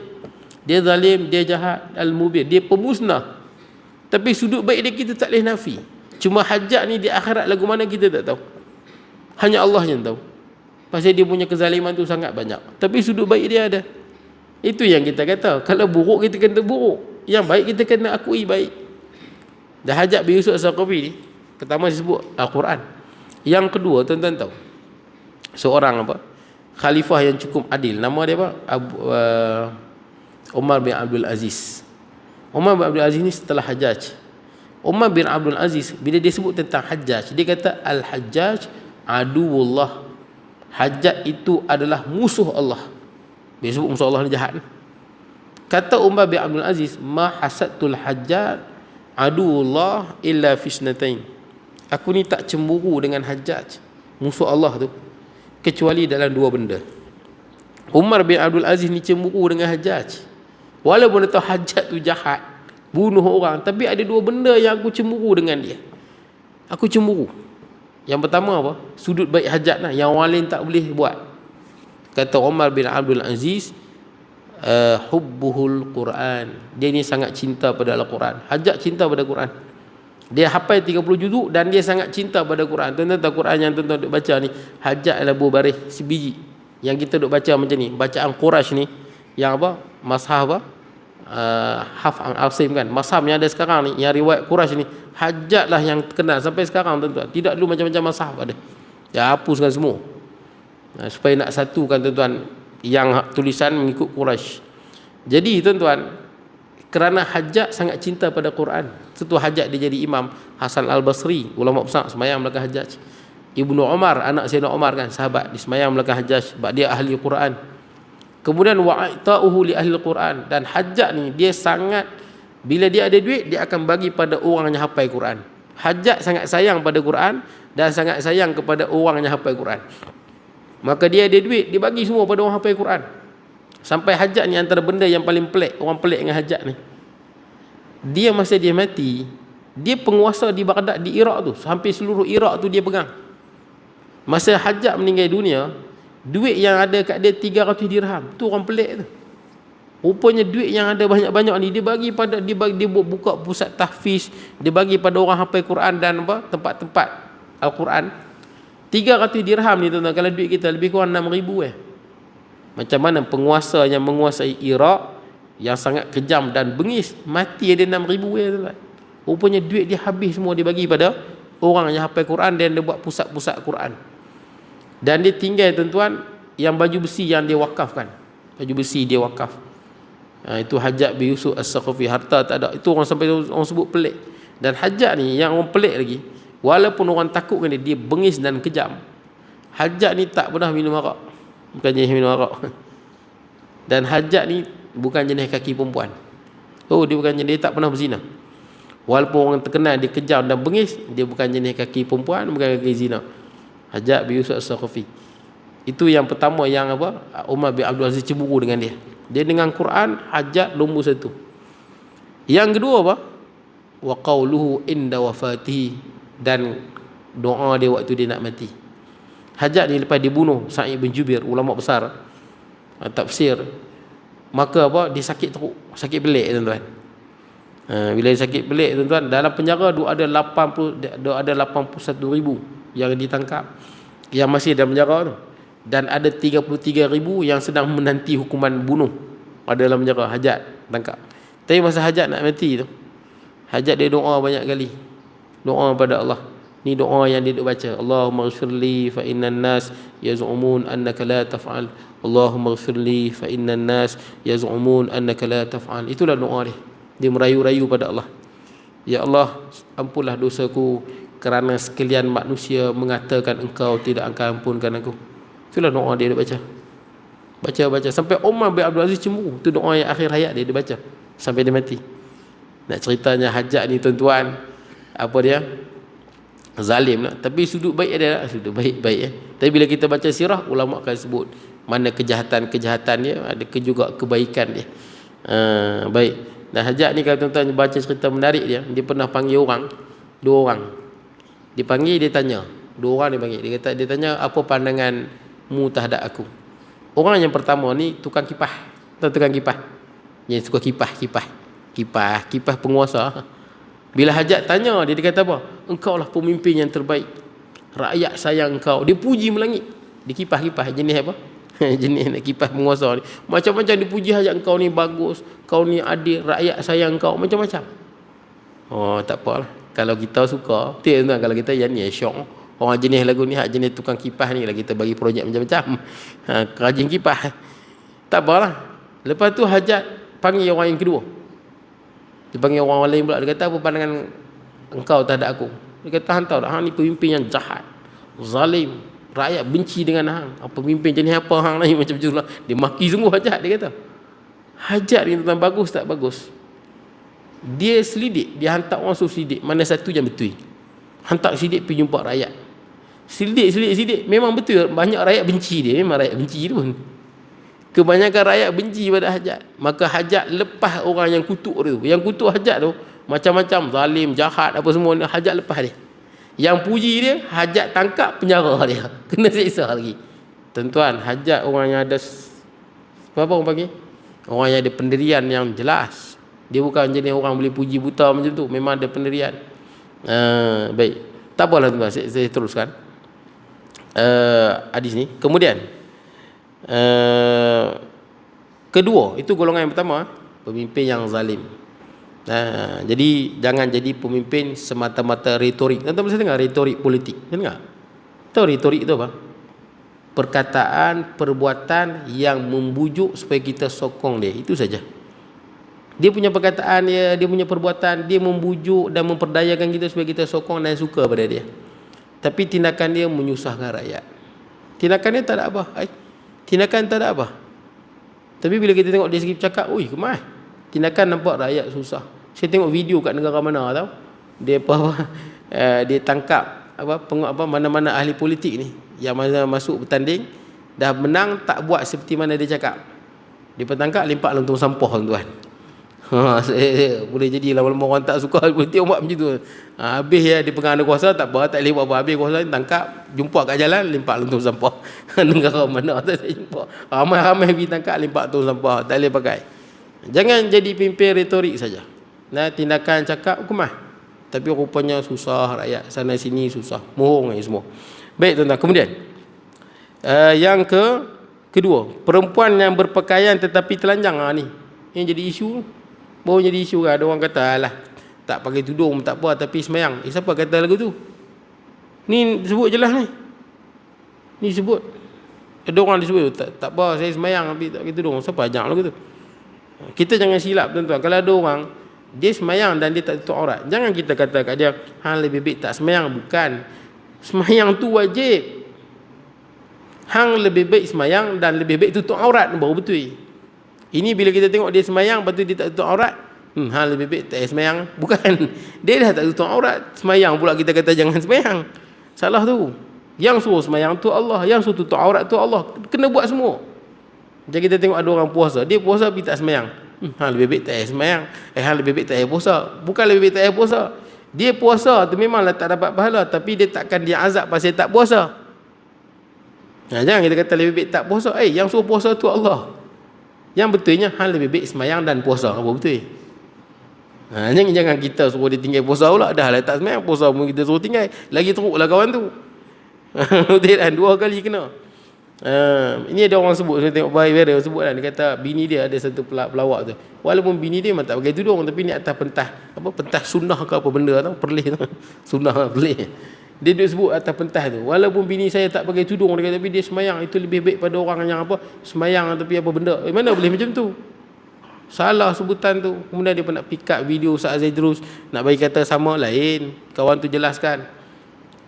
Dia zalim, dia jahat, al-mubin, dia pemusnah. Tapi sudut baik dia kita tak boleh nafi. Cuma Hajjaj ni di akhirat lagu mana kita tak tahu. Hanya Allah yang tahu. Pasal dia punya kezaliman tu sangat banyak. Tapi sudut baik dia ada. Itu yang kita kata. Kalau buruk kita kena buruk. Yang baik kita kena akui baik. Dan Hajjaj bin Yusuf As-Saqafi ni, pertama disebut Al-Quran. Yang kedua, tuan-tuan tahu, seorang khalifah yang cukup adil. Nama dia Umar bin Abdul Aziz. Umar bin Abdul Aziz ni setelah Hajjaj. Umar bin Abdul Aziz bila dia sebut tentang Hajjaj, dia kata Al-Hajjaj aduwullah. Hajjaj itu adalah musuh Allah. Dia sebut musuh Allah ni jahat. Kata Umar bin Abdul Aziz, ma hasadtul Hajjaj aduwullah illa fisnatain. Aku ni tak cemburu dengan Hajjaj, musuh Allah tu, kecuali dalam dua benda. Umar bin Abdul Aziz ni cemburu dengan Hajjaj. Walaupun dia tahu Hajjaj tu jahat, bunuh orang, tapi ada dua benda yang aku cemburu dengan dia. Aku cemburu. Yang pertama apa? Sudut baik Hajjaj lah, yang orang lain tak boleh buat. Kata Umar bin Abdul Aziz, hubbuhul Quran. Dia ni sangat cinta pada Al-Quran. Hajjaj cinta pada Quran. Dia hafal 30 juzuk dan dia sangat cinta pada Quran. Tuan-tuan tahu Quran yang tuan-tuan duk baca ni, Hajjaj adalah buah baris sebiji. Yang kita duk baca macam ni, bacaan Quraisy ni, yang apa? Mashaf Hafs Asim kan. Mashaf yang ada sekarang ni, yang riwayat Quraisy ni, Hajjaj lah yang terkenal sampai sekarang, tuan-tuan. Tidak dulu macam-macam mashaf ada. Dia hapuskan semua. Supaya nak satukan, tuan-tuan, yang tulisan mengikut Quraisy. Jadi tuan-tuan, kerana Hajjaj sangat cinta pada Quran, setelah Hajjaj dia jadi imam. Hasan Al-Basri, ulama besar, semayang belakang Hajjaj. Ibnu Umar, anak Sayyidina Umar kan, sahabat, dia semayang belakang Hajjaj sebab dia ahli Quran. Kemudian wa'ita'uhu li ahli Quran. Dan Hajjaj ni dia sangat, bila dia ada duit, dia akan bagi pada orang yang hafal Quran. Hajjaj sangat sayang pada Quran dan sangat sayang kepada orang yang hafal Quran. Maka dia ada duit, dia bagi semua pada orang hafal Quran. Sampai Hajjaj ni antara benda yang paling pelik, orang pelik dengan Hajjaj ni, dia masa dia mati, dia penguasa di Baghdad, di Iraq tu, hampir seluruh Iraq tu dia pegang. Masa Hajjaj meninggal dunia, duit yang ada kat dia 300 dirham. Tu orang pelik tu. Rupanya duit yang ada banyak-banyak ni dia bagi pada, dia buka pusat tahfiz, dia bagi pada orang hafal Quran dan tempat-tempat Al-Quran. 300 dirham ni tuan-tuan, kalau duit kita lebih kurang 6,000 Macam mana penguasa yang menguasai Iraq yang sangat kejam dan bengis, mati ada 6,000 tuan-tuan. Rupanya duit dia habis semua, dia bagi pada orang yang hafal Quran dan dia buat pusat-pusat Quran. Dan dia tinggal, tuan-tuan, yang baju besi yang dia wakafkan. Baju besi dia wakaf. Itu Hajjaj bin Yusuf As-Saqafi. Harta tak ada. Itu orang sampai orang sebut pelik. Dan Hajjaj ni yang orang pelik lagi, walaupun orang takutkan dia, dia bengis dan kejam. Hajjaj ni tak pernah minum arak. Bukan jenis minum arak. Dan Hajjaj ni bukan jenis kaki perempuan. Dia bukan jenis, dia tak pernah berzina. Walaupun orang terkenal dia kejam dan bengis, dia bukan jenis kaki perempuan, bukan kaki zina. Hajjaj bin Yusuf As-Saqafi. Itu yang pertama yang Umar bin Abdul Aziz cemburu dengan dia. Dia dengan Quran, Hajjaj nombor satu. Yang kedua wa qauluhu inda wafatihi, dan doa dia waktu dia nak mati. Hajjaj ni lepas dibunuh Sa'id bin Jubair, ulama besar tafsir, maka dia sakit teruk, sakit pelik, tuan-tuan. Bila dia sakit pelik, tuan-tuan, dalam penjara ada 81,000 yang ditangkap, yang masih dalam penjara tu, dan ada 33,000 yang sedang menanti hukuman bunuh ada dalam penjara. Hajjaj tangkap. Tapi masa Hajjaj nak mati tu, Hajjaj dia doa banyak kali, doa pada Allah. Ni doa yang dia duk baca, Allahumma ighfirli fa innan nas yaz'umun annaka la taf'al, Allahumma ighfirli fa innan nas yaz'umun annaka la taf'al. Itulah doa dia. Dia merayu-rayu pada Allah, ya Allah, ampunlah dosaku kerana sekalian manusia mengatakan engkau tidak akan ampunkan aku. Itulah doa dia baca. Baca sampai Umar bin Abdul Aziz cemburu. Itu doa yang akhir hayat dia baca sampai dia mati. Nak ceritanya Hajjaj ni, tuan-tuan, zalim lah, tapi sudut baik ada, sudut baik. Tapi bila kita baca sirah, ulama akan sebut mana kejahatan dia, ada juga kebaikan dia. Baik. Dan Hajjaj ni, kalau tuan-tuan baca cerita menarik dia pernah panggil dua orang. Dia panggil, dia tanya, Dua orang dia panggil. Dia tanya, apa pandanganmu terhadap aku? Orang yang pertama ni tukang kipas. Tahu tukang kipas? Yang suka kipas penguasa. Bila hajat tanya dia kata apa? Engkau lah pemimpin yang terbaik. Rakyat sayang engkau. Dia puji melangit. Dia kipas jenis apa? Jenis nak kipas penguasa ni. Macam-macam dia puji hajat, engkau ni bagus, kau ni adil, rakyat sayang engkau, macam-macam. Oh, tak apalah. Kalau kita suka, tuan kalau kita yang ni syok. Orang jenis lagu ni, hak jenis tukang kipas ni lah, kita bagi projek macam-macam. Rajin kipas. Tak apalah. Lepas tu hajat panggil orang yang kedua. Dia panggil orang lain pula. Dia kata, apa pandangan engkau terhadap aku? Dia kata, hang tahu tak, hang ni pemimpin yang jahat, zalim, rakyat benci dengan hang. Pemimpin jenis apa hang ni, macam tu lah. Dia maki sungguh hajat. Dia kata, hajat ni tentang bagus tak bagus, dia selidik. Dia hantar orang suruh selidik mana satu yang betul. Hantar selidik pergi jumpa rakyat. Selidik. Memang betul banyak rakyat benci dia. Memang rakyat benci tu. Kebanyakan rakyat benci pada hajat. Maka hajat lepas orang yang kutuk tu. Yang kutuk hajat tu macam-macam, zalim, jahat, apa semua, hajat lepas dia. Yang puji dia, hajat tangkap, penjara dia. Kena siksa lagi. Tuan-tuan, hajat orang yang ada apa orang panggil? Orang yang ada pendirian yang jelas. Dia bukan jenis orang boleh puji buta macam tu. Memang ada pendirian. Baik. Tak apalah tuan-tuan, saya teruskan hadis ni. Kemudian kedua, itu golongan yang pertama, pemimpin yang zalim. Jadi jangan jadi pemimpin semata-mata retorik. Tuan-tuan mesti dengar retorik politik. Dengar? Tahu retorik itu apa? Perkataan, perbuatan yang membujuk supaya kita sokong dia. Itu saja. Dia punya perkataan dia punya perbuatan, dia membujuk dan memperdayakan kita supaya kita sokong dan suka pada dia. Tapi tindakan dia menyusahkan rakyat. Tindakan dia tak ada apa. Tindakan tak ada apa. Tapi bila kita tengok dia segi bercakap, ui kemah. Tindakan nampak rakyat susah. Saya tengok video kat negara mana tahu. Dia dia tangkap mana-mana ahli politik ni yang mana masuk bertanding dah menang tak buat seperti mana dia cakap. Dia bertangkap limpak lontung sampah tuan-tuan. Boleh jadi lama-lama orang tak suka politik buat macam tu. Habis dia pegang ada kuasa tak apa, tak boleh buat apa. Habis kuasa tangkap, jumpa kat jalan limpak lontung sampah. Negara mana tak saya jumpa. Ramai-ramai pergi tangkap limpak lontung sampah, tak boleh pakai. Jangan jadi pimpin retorik saja. Tindakan cakap kemah. Tapi rupanya susah rakyat sana sini susah. Mohong ni semua. Baik tuan-tuan, kemudian yang kedua, perempuan yang berpakaian tetapi telanjang ni. Yang jadi isu. Baru jadi isu kan. Ada orang kata alah tak pakai tudung tak apa tapi semayang. Siapa kata lagu tu? Ni sebut jelas ni. Ni sebut. Ada orang disebut tak apa saya semayang tapi tak pakai tudung. Siapa ajak lagu tu? Kita jangan silap tuan-tuan. Kalau ada orang dia semayang dan dia tak tutup aurat, jangan kita kata kat dia hang lebih baik tak semayang. Bukan. Semayang tu wajib. Hang lebih baik semayang dan lebih baik tutup aurat baru betul. Ini bila kita tengok dia semayang lepas tu dia tak tutup aurat, hang lebih baik tak semayang. Bukan. Dia dah tak tutup aurat, semayang pula kita kata jangan semayang. Salah tu. Yang suruh semayang tu Allah, yang suruh tutup aurat tu Allah. Kena buat semua. Jadi kita tengok ada orang puasa, dia puasa tapi tak semayang. Hang lebih baik tak semayang. Hang lebih baik tak puasa. Bukan lebih baik tak puasa. Dia puasa tu memanglah tak dapat pahala, tapi dia takkan dia azab pasal tak puasa. Jangan kita kata lebih baik tak puasa. Yang suruh puasa tu Allah. Yang betulnya hang lebih baik semayang dan puasa. Apa betul? Jangan kita suruh dia tinggal puasa pula. Dah lah tak semayang, puasa pun kita suruh tinggal. Lagi teruklah kawan tu. Betul kan? 2 kali kena. Ini ada orang sebut, saya tengok viral sebut lah. Dia kata bini dia ada satu pelawak tu. Walaupun bini dia memang tak pakai tudung, tapi ni atas pentas sunnah ke apa benda tu, perlih tu. Sunnah perlih. Dia duduk sebut atas pentas tu. Walaupun bini saya tak pakai tudung, dia kata, tapi dia semayang. Itu lebih baik pada orang yang semayang tapi apa benda. Mana boleh macam tu? Salah sebutan tu. Kemudian dia pun nak pick up video Ustaz Zaidrus, nak bagi kata sama lain. Kawan tu jelaskan.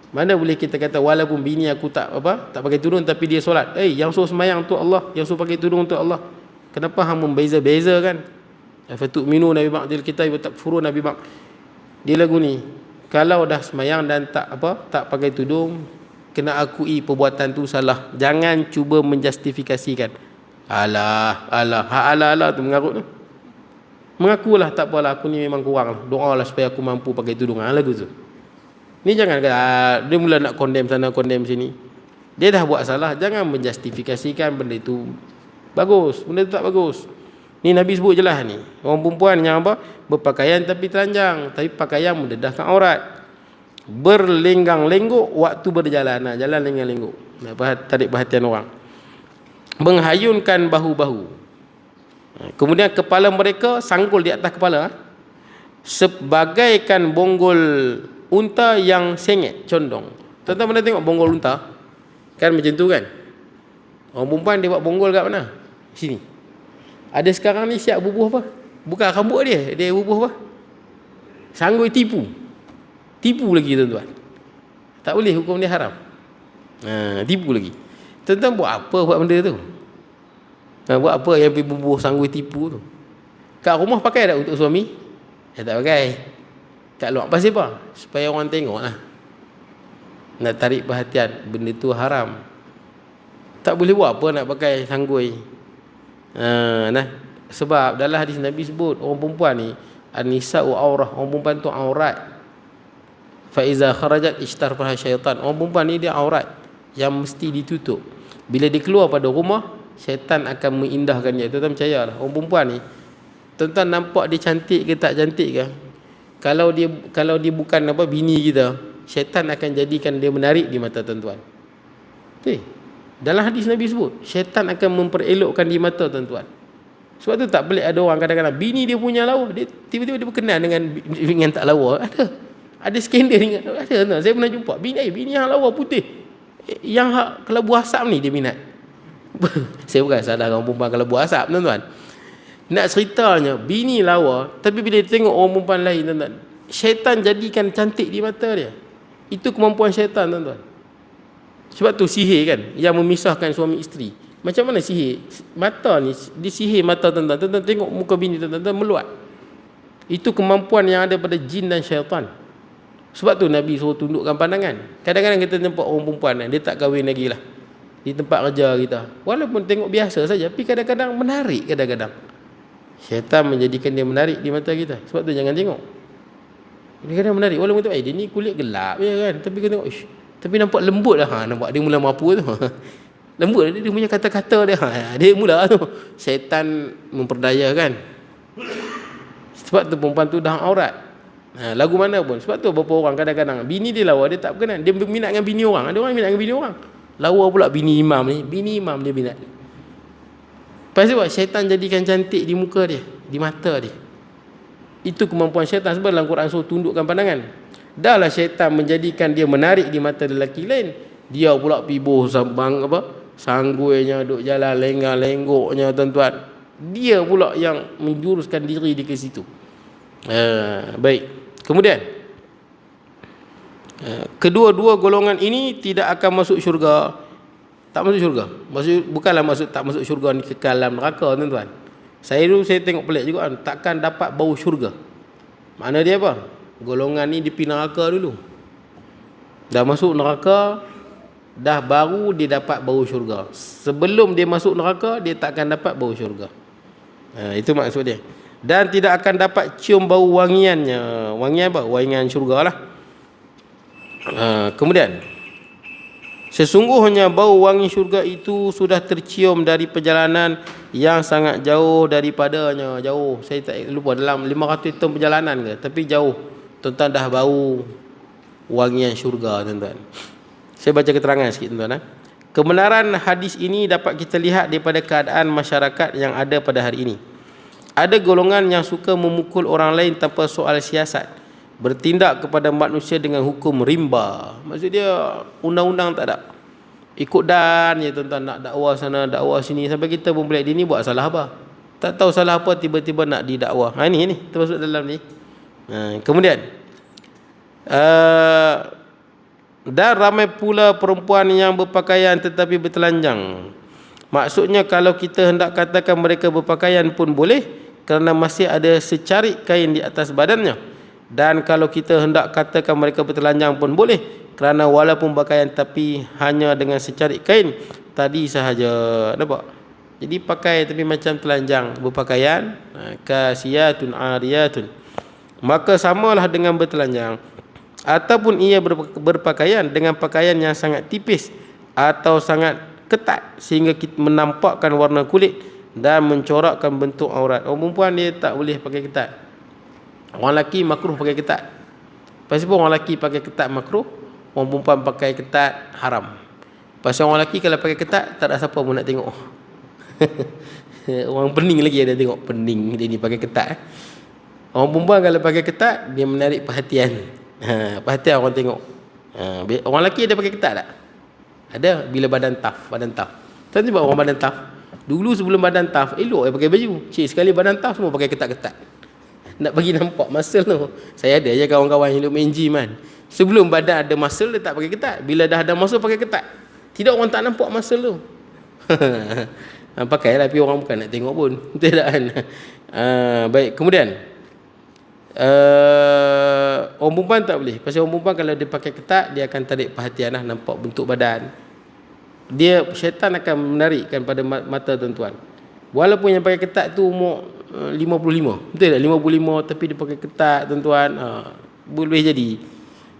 Mana boleh kita kata walaupun bini aku tak pakai tudung tapi dia solat. Yang suruh semayang tu Allah, yang suruh pakai tudung tu Allah. Kenapa hang membeza-beza kan? Fatu'minu Nabi Mak Dil kita tak furu Nabi Mak. Dia lagu ni. Kalau dah semayang dan tak pakai tudung, kena akui perbuatan tu salah. Jangan cuba menjustifikasikan. Alah tu mengarut tu. Mengakulah tak apalah, aku ni memang kurang. Doalah supaya aku mampu pakai tudung. Lagu tu. Ni jangan dia mula nak condemn sana, condemn sini. Dia dah buat salah, jangan menjustifikasikan benda itu bagus. Benda itu tak bagus. Ni Nabi sebut jelas ni. Orang perempuan yang apa? Berpakaian tapi telanjang, tapi pakaian mendedahkan aurat. Berlenggang-lenggok waktu berjalan. Jalan lenggang-lenggok. Tarik perhatian orang. Menghayunkan bahu-bahu. Kemudian kepala mereka sanggul di atas kepala. Sebagaikan bonggol unta yang sengit, condong. Tuan-tuan pernah tengok bonggol unta? Kan macam tu kan? Orang perempuan dia buat bonggol kat mana? Sini. Ada sekarang ni siap bubuh apa? Bukan rambut dia. Dia bubuh apa? Sanggul tipu. Tipu lagi tuan-tuan. Tak boleh, hukum dia haram. Tipu lagi. Tuan-tuan buat apa buat benda tu? Buat apa yang pergi bubuh sanggul tipu tu? Kat rumah pakai tak untuk suami? Tak pakai. Kat luar pasal apa? Supaya orang tengok lah. Nak tarik perhatian. Benda tu haram. Tak boleh buat apa nak pakai sanggul. Sebab dalam hadis Nabi sebut orang perempuan ni an-nisa'u aurah, orang perempuan tu aurat. Fa iza kharajat ishtarfaha syaitan. Orang perempuan ni dia aurat yang mesti ditutup. Bila dia keluar pada rumah, syaitan akan mengindahkan dia. Tuan-tuan percayalah, orang perempuan ni, tuan-tuan nampak dia cantik ke tak cantik ke? Kalau dia bukan apa bini kita, syaitan akan jadikan dia menarik di mata tuan-tuan. Dalam hadis Nabi sebut, syaitan akan memperelokkan di mata tuan-tuan. Sebab tu tak pelik ada orang kadang-kadang bini dia punya lawa, dia tiba-tiba dia berkenan dengan tak lawa. Ada skandal dengan ada. Saya pernah jumpa bini yang lawa putih. Yang kelabu asap ni dia minat. Saya bukan salah orang perempuan kelabu asap, tuan-tuan. Nak ceritanya bini lawa, tapi bila dia tengok orang perempuan lain, tuan-tuan, syaitan jadikan cantik di mata dia. Itu kemampuan syaitan, tuan-tuan. Sebab tu sihir kan yang memisahkan suami isteri. Macam mana sihir? Mata ni disihir mata tuan-tuan. Tuan-tuan tengok muka bini tuan-tuan meluat. Itu kemampuan yang ada pada jin dan syaitan. Sebab tu Nabi suruh tundukkan pandangan. Kadang-kadang kita nampak orang perempuan dia tak kahwin lagi lah di tempat kerja kita. Walaupun tengok biasa saja, tapi kadang-kadang menarik kadang-kadang. Syaitan menjadikan dia menarik di mata kita. Sebab tu jangan tengok. Kadang-kadang menarik. Walaupun kita dia ni kulit gelap je kan. Tapi kita tengok, tapi nampak lembut lah. Nampak dia mula mapu tu. Lembut dia punya kata-kata dia. Dia mula tu. Syaitan memperdaya kan. Sebab tu perempuan tu dah aurat. Lagu mana pun. Sebab tu beberapa orang kadang-kadang bini dia lawa, dia tak berkenan. Dia minat dengan bini orang. Ada orang minat dengan bini orang. Lawa pula bini imam ni. Bini imam dia minat. Pasal apa? Syaitan jadikan cantik di muka dia, di mata dia. Itu kemampuan syaitan. Sebab dalam Quran suruh tundukkan pandangan. Dahlah syaitan menjadikan dia menarik di mata lelaki lain, dia pula pibuh sambang apa? Sanggulnya duk jalan lenggang-lenggoknya tuan-tuan. Dia pula yang menjuruskan diri dia ke situ. Baik. Kemudian kedua-dua golongan ini tidak akan masuk syurga. Tak masuk syurga. Bukanlah maksud tak masuk syurga ni kekal dalam neraka, tuan-tuan. Saya tengok pelik juga kan. Takkan dapat bau syurga. Makna dia apa? Golongan ni dipi neraka dulu. Dah masuk neraka, dah baru dia dapat bau syurga. Sebelum dia masuk neraka, dia takkan dapat bau syurga. Itu maksud dia. Dan tidak akan dapat cium bau wangiannya. Wangian apa? Wangian syurga lah. Kemudian sesungguhnya bau wangi syurga itu sudah tercium dari perjalanan yang sangat jauh daripadanya. Jauh, saya tak lupa dalam 500 tahun perjalanan ke, tapi jauh. Tuan-tuan dah bau wangian syurga, tuan-tuan. Saya baca keterangan sikit, tuan-tuan. Kebenaran hadis ini dapat kita lihat daripada keadaan masyarakat yang ada pada hari ini. Ada golongan yang suka memukul orang lain tanpa soal siasat, bertindak kepada manusia dengan hukum rimba. Maksud dia undang-undang tak ada. Ikut dan je, tuan-tuan, nak dakwah sana, dakwah sini, sampai kita pun boleh dia ni buat salah apa. Tak tahu salah apa tiba-tiba nak didakwah. Ini termasuk dalam ni. Kemudian dan ramai pula perempuan yang berpakaian tetapi bertelanjang. Maksudnya kalau kita hendak katakan mereka berpakaian pun boleh, kerana masih ada secarik kain di atas badannya. Dan kalau kita hendak katakan mereka bertelanjang pun boleh, kerana walaupun pakaian tapi hanya dengan secarik kain tadi sahaja. Nampak? Jadi pakai tapi macam telanjang, berpakaian kasiyatun ariyatun, maka samalah dengan bertelanjang. ataupun ia berpakaian dengan pakaian yang sangat tipis atau sangat ketat sehingga menampakkan warna kulit dan mencorakkan bentuk aurat. Orang perempuan dia tak boleh pakai ketat. Orang lelaki makruh pakai ketat. Pasal orang lelaki pakai ketat makruh, orang perempuan pakai ketat haram. Pasal orang lelaki kalau pakai ketat tak ada siapa pun nak tengok. Orang pening lagi ada tengok, pening dia ni pakai ketat. Orang perempuan kalau pakai ketat dia menarik perhatian. Perhatian orang tengok. Orang lelaki ada pakai ketat tak? Ada bila badan tough. Tahu sebab orang badan tough. Dulu sebelum badan tough elok dia pakai baju. Cik sekali badan tough semua pakai ketat-ketat. Nak bagi nampak muscle tu. Saya ada je kawan-kawan yang main gym kan. Sebelum badan ada muscle dia tak pakai ketat. Bila dah ada muscle pakai ketat. Tidak, orang tak nampak muscle tu. Pakailah tapi orang bukan nak tengok pun. Betul tak kan? Baik, kemudian orang perempuan tak boleh. Pasal orang perempuan kalau dia pakai ketat, dia akan tarik perhatian lah, nampak bentuk badan. Syaitan akan menarikkan pada mata tuan-tuan. Walaupun yang pakai ketat tu umur 55, betul tak? 55 tapi dia pakai ketat tuan-tuan, boleh jadi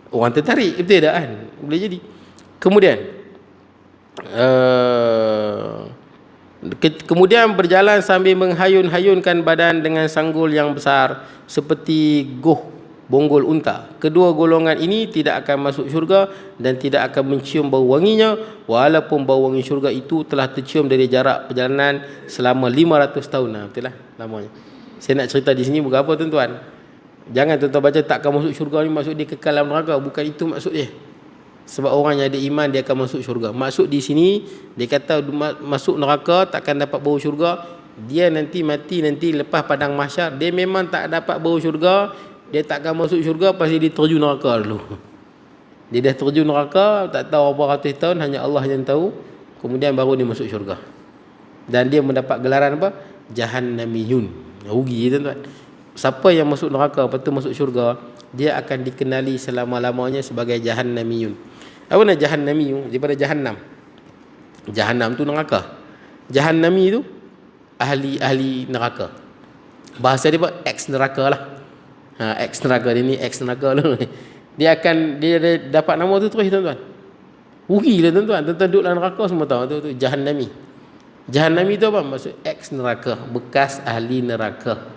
orang tertarik, betul tak kan? Boleh jadi. Kemudian kemudian berjalan sambil menghayun-hayunkan badan dengan sanggul yang besar seperti goh bonggol unta. Kedua golongan ini tidak akan masuk syurga dan tidak akan mencium bau wanginya, walaupun bau wangi syurga itu telah tercium dari jarak perjalanan selama 500 tahun. Betul lah lamanya. Saya nak cerita di sini bukan apa tuan-tuan. Jangan tuan-tuan baca tak akan masuk syurga ni maksud dia kekal dalam neraka. Bukan itu maksud dia. Sebab orang yang ada iman dia akan masuk syurga. Maksud di sini dia kata masuk neraka takkan dapat bau syurga. Dia nanti mati, nanti lepas padang mahsyar dia memang tak dapat bau syurga. Dia tak akan masuk syurga pasal dia terjun neraka dulu. Dia dah terjun neraka tak tahu berapa ratus tahun, hanya Allah yang tahu. Kemudian baru dia masuk syurga. Dan dia mendapat gelaran apa? Jahannamiyun. Rugi tuan-tuan. Siapa yang masuk neraka lepas tu masuk syurga, dia akan dikenali selama-lamanya sebagai Jahannamiyun. Apa nak Jahannamiyun? Daripada Jahannam. Jahannam tu neraka. Jahannami tu ahli neraka. Bahasa dia apa? Ex neraka lah. Ex neraka dia ni, ex neraka lah. Dia dapat nama tu terus tuan-tuan. Rugi lah tuan-tuan. Tuan-tuan duduk dalam neraka semua tahu tu Jahannami. Jahannami tu apa? Maksud ex neraka, bekas ahli neraka.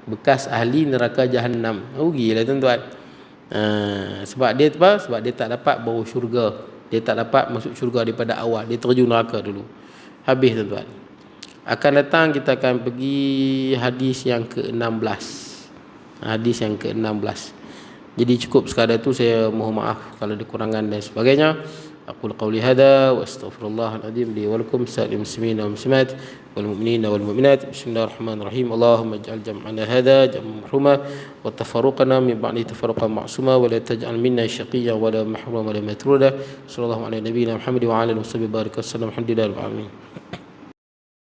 Bekas ahli neraka Jahannam. Rugi lah tuan-tuan. Sebab dia apa? Sebab dia tak dapat bau syurga. Dia tak dapat masuk syurga daripada awal. Dia terjun neraka dulu. Habis tuan-tuan. Akan datang kita akan pergi hadis yang ke-16. Hadis yang ke-16. Jadi cukup sekadar itu, saya mohon maaf kalau ada kurangan dan sebagainya. Aqul qawli hadha wa astaghfirullahal azim li wa lakum sa'il muslimin wa muslimat wal mu'minina wal mu'minat. Bismillahirrahmanirrahim. Allahumma ij'al jam'ana hadha jam'an marhuma wa tafarruqana min ba'di tafarruqan ma'suma wa la taj'al minna shaqiyyan wa la mahruman wa la matruda. Sallallahu alaihi nabiyina Muhammad wa ala alihi wa sahbihi baraka sallam. Alhamdulillahil alamin.